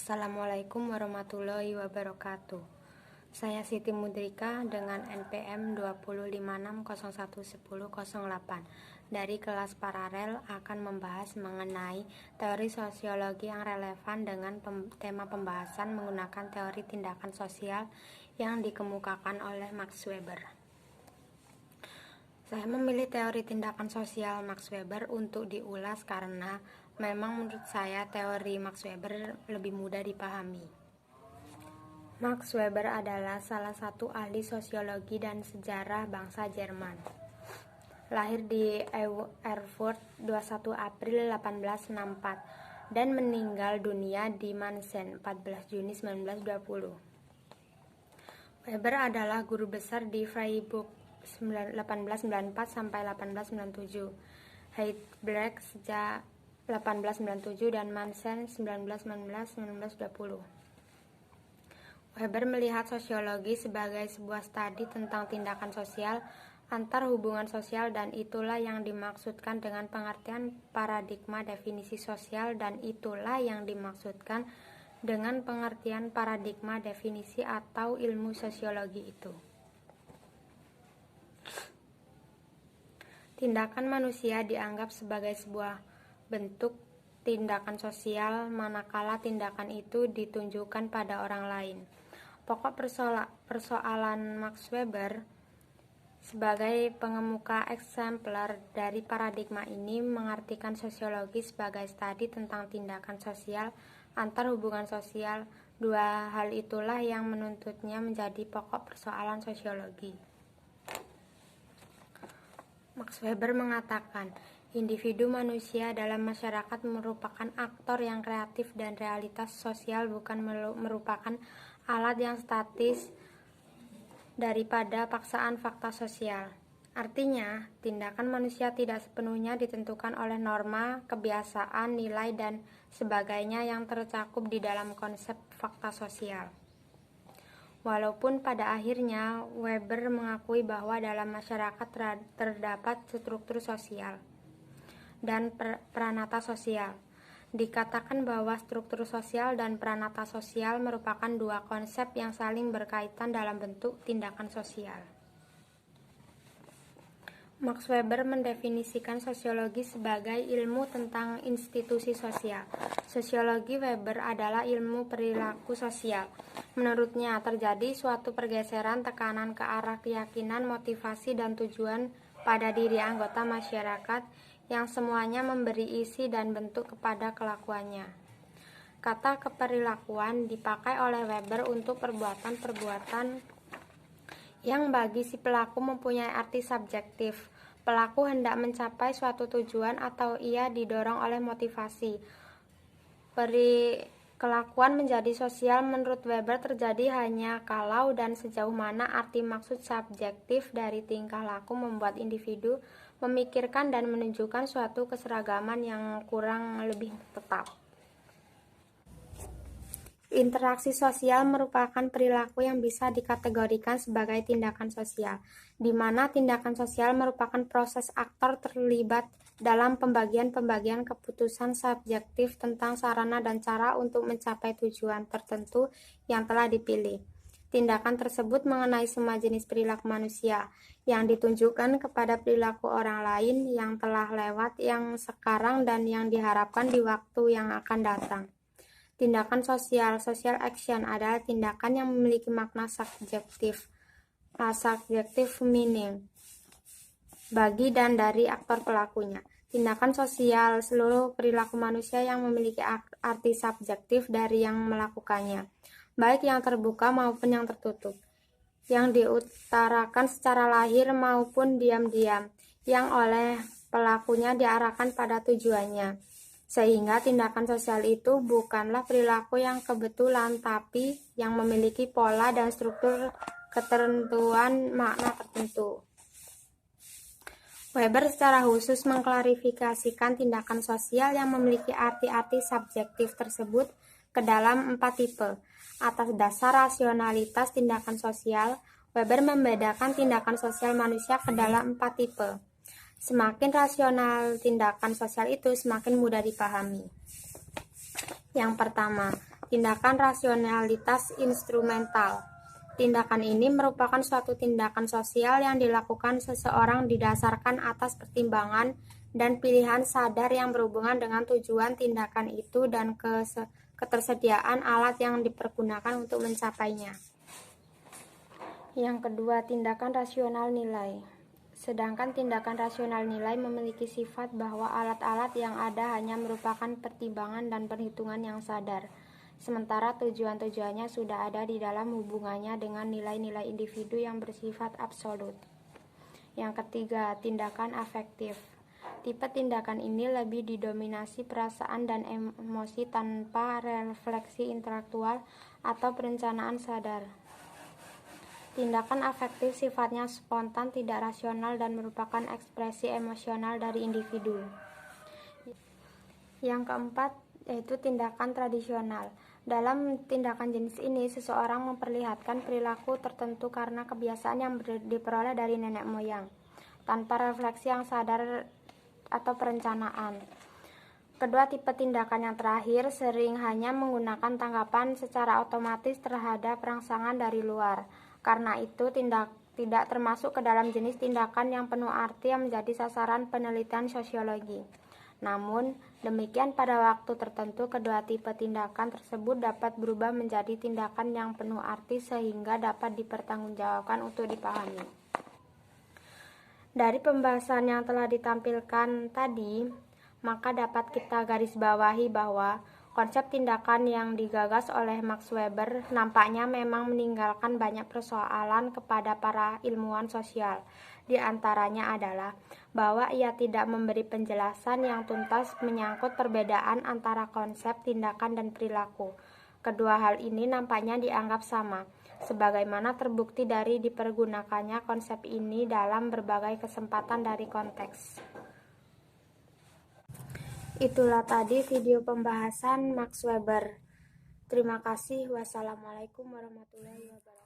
Assalamualaikum warahmatullahi wabarakatuh. Saya Siti Mudrika dengan NPM 256011008 dari kelas paralel akan membahas mengenai teori sosiologi yang relevan dengan tema pembahasan menggunakan teori tindakan sosial yang dikemukakan oleh Max Weber. Saya memilih teori tindakan sosial Max Weber untuk diulas karena memang menurut saya teori Max Weber lebih mudah dipahami. Max Weber adalah salah satu ahli sosiologi dan sejarah bangsa Jerman. Lahir di Erfurt 21 April 1864 dan meninggal dunia di Mannheim 14 Juni 1920. Weber adalah guru besar di Freiburg 1894 sampai 1897, Heidelberg sejak 1897 dan Mannheim 1919-1920. Weber melihat sosiologi sebagai sebuah studi tentang tindakan sosial antar hubungan sosial, dan itulah yang dimaksudkan dengan pengertian paradigma definisi sosial, dan itulah yang dimaksudkan dengan pengertian paradigma definisi atau ilmu sosiologi itu. Tindakan manusia dianggap sebagai sebuah bentuk tindakan sosial manakala tindakan itu ditunjukkan pada orang lain. Pokok persoalan Max Weber sebagai pengemuka eksemplar dari paradigma ini mengartikan sosiologi sebagai studi tentang tindakan sosial antar hubungan sosial. Dua hal itulah yang menuntutnya menjadi pokok persoalan sosiologi. Max Weber mengatakan, individu manusia dalam masyarakat merupakan aktor yang kreatif dan realitas sosial bukan merupakan alat yang statis daripada paksaan fakta sosial. Artinya, tindakan manusia tidak sepenuhnya ditentukan oleh norma, kebiasaan, nilai, dan sebagainya yang tercakup di dalam konsep fakta sosial. Walaupun pada akhirnya Weber mengakui bahwa dalam masyarakat terdapat struktur sosial dan pranata sosial. Dikatakan bahwa struktur sosial dan pranata sosial merupakan dua konsep yang saling berkaitan dalam bentuk tindakan sosial. Max Weber mendefinisikan sosiologi sebagai ilmu tentang institusi sosial. Sosiologi Weber adalah ilmu perilaku sosial. Menurutnya, terjadi suatu pergeseran tekanan ke arah keyakinan, motivasi, dan tujuan pada diri anggota masyarakat yang semuanya memberi isi dan bentuk kepada kelakuannya. Kata keperilakuan dipakai oleh Weber untuk perbuatan-perbuatan yang bagi si pelaku mempunyai arti subjektif. Pelaku hendak mencapai suatu tujuan atau ia didorong oleh motivasi. Kelakuan menjadi sosial menurut Weber terjadi hanya kalau dan sejauh mana arti maksud subjektif dari tingkah laku membuat individu memikirkan dan menunjukkan suatu keseragaman yang kurang lebih tetap. Interaksi sosial merupakan perilaku yang bisa dikategorikan sebagai tindakan sosial, di mana tindakan sosial merupakan proses aktor terlibat dalam pembagian-pembagian keputusan subjektif tentang sarana dan cara untuk mencapai tujuan tertentu yang telah dipilih. Tindakan tersebut mengenai semua jenis perilaku manusia yang ditunjukkan kepada perilaku orang lain yang telah lewat, yang sekarang, dan yang diharapkan di waktu yang akan datang. Tindakan sosial, social action, adalah tindakan yang memiliki makna subjektif, subjective meaning, bagi dan dari aktor pelakunya. Tindakan sosial, seluruh perilaku manusia yang memiliki arti subjektif dari yang melakukannya, baik yang terbuka maupun yang tertutup, yang diutarakan secara lahir maupun diam-diam, yang oleh pelakunya diarahkan pada tujuannya. Sehingga tindakan sosial itu bukanlah perilaku yang kebetulan, tapi yang memiliki pola dan struktur ketentuan makna tertentu. Weber secara khusus mengklarifikasikan tindakan sosial yang memiliki arti-arti subjektif tersebut ke dalam 4 tipe. Atas dasar rasionalitas tindakan sosial, Weber membedakan tindakan sosial manusia ke dalam 4 tipe. Semakin rasional tindakan sosial itu, semakin mudah dipahami. Yang pertama, Tindakan rasionalitas instrumental. Tindakan ini merupakan suatu tindakan sosial yang dilakukan seseorang didasarkan atas pertimbangan dan pilihan sadar yang berhubungan dengan tujuan tindakan itu dan ketersediaan alat yang dipergunakan untuk mencapainya. Yang kedua, tindakan rasional nilai. Sedangkan tindakan rasional nilai memiliki sifat bahwa alat-alat yang ada hanya merupakan pertimbangan dan perhitungan yang sadar, sementara tujuan-tujuannya sudah ada di dalam hubungannya dengan nilai-nilai individu yang bersifat absolut. Yang ketiga, tindakan afektif. Tipe tindakan ini lebih didominasi perasaan dan emosi tanpa refleksi intelektual atau perencanaan sadar. Tindakan afektif sifatnya spontan, tidak rasional, dan merupakan ekspresi emosional dari individu. Yang keempat, yaitu tindakan tradisional. Dalam tindakan jenis ini, seseorang memperlihatkan perilaku tertentu karena kebiasaan yang diperoleh dari nenek moyang, tanpa refleksi yang sadar atau perencanaan. Kedua tipe tindakan yang terakhir sering hanya menggunakan tanggapan secara otomatis terhadap rangsangan dari luar. Karena itu tidak termasuk ke dalam jenis tindakan yang penuh arti yang menjadi sasaran penelitian sosiologi. Namun, demikian pada waktu tertentu kedua tipe tindakan tersebut dapat berubah menjadi tindakan yang penuh arti sehingga dapat dipertanggungjawabkan untuk dipahami. Dari pembahasan yang telah ditampilkan tadi, maka dapat kita garis bawahi bahwa konsep tindakan yang digagas oleh Max Weber nampaknya memang meninggalkan banyak persoalan kepada para ilmuwan sosial. Di antaranya adalah bahwa ia tidak memberi penjelasan yang tuntas menyangkut perbedaan antara konsep tindakan dan perilaku. Kedua hal ini nampaknya dianggap sama, sebagaimana terbukti dari dipergunakannya konsep ini dalam berbagai kesempatan dari konteks. Itulah tadi video pembahasan Max Weber. Terima kasih. Wassalamualaikum warahmatullahi wabarakatuh.